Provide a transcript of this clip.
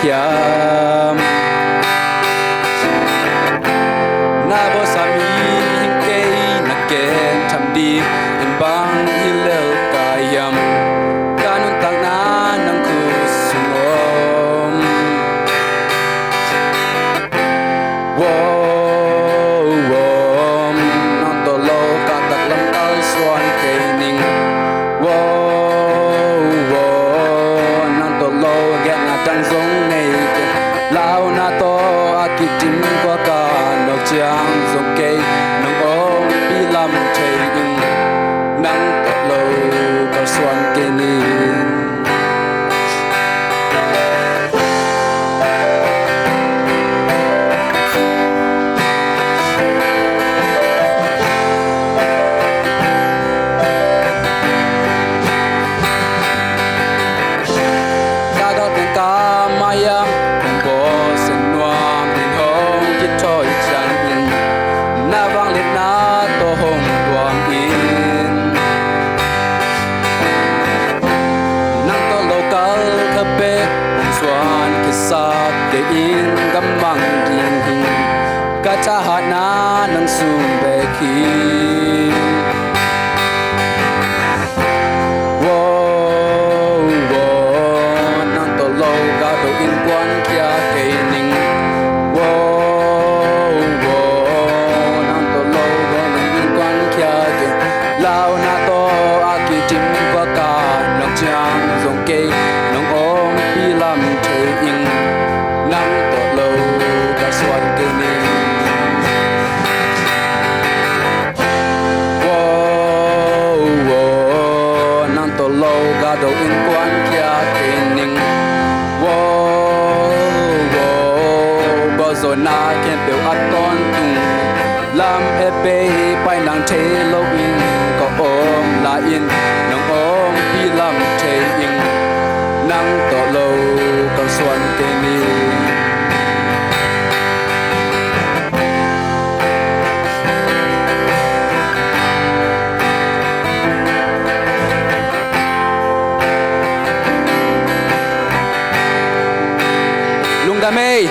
kiam na bo sami ke na ken tham đi in bang hilel kayam kanun tang na nang khu sungom wo nang to lo ka tak lam al swan ke ning wo nang to lo get na tang zong nei ke lao na to akitim kwa ka nok chang zong ke nong om pi lam thei ing nang to lo ka swan ke ning mayang ko senwam in hong ki thoi chang in na wang let na to hong tuang in nang to local ka pe swan ki sap de in gamang ding hin ka cha ha na nang sum be khi đầu in quan kia kê ninh wo bao giờ na kem biểu ăn con tung làm ép bê bay nàng thế lâu in có ôm là in nong ôm đi làm thế in nắng tỏ lâu còn xuân kê ninh Mê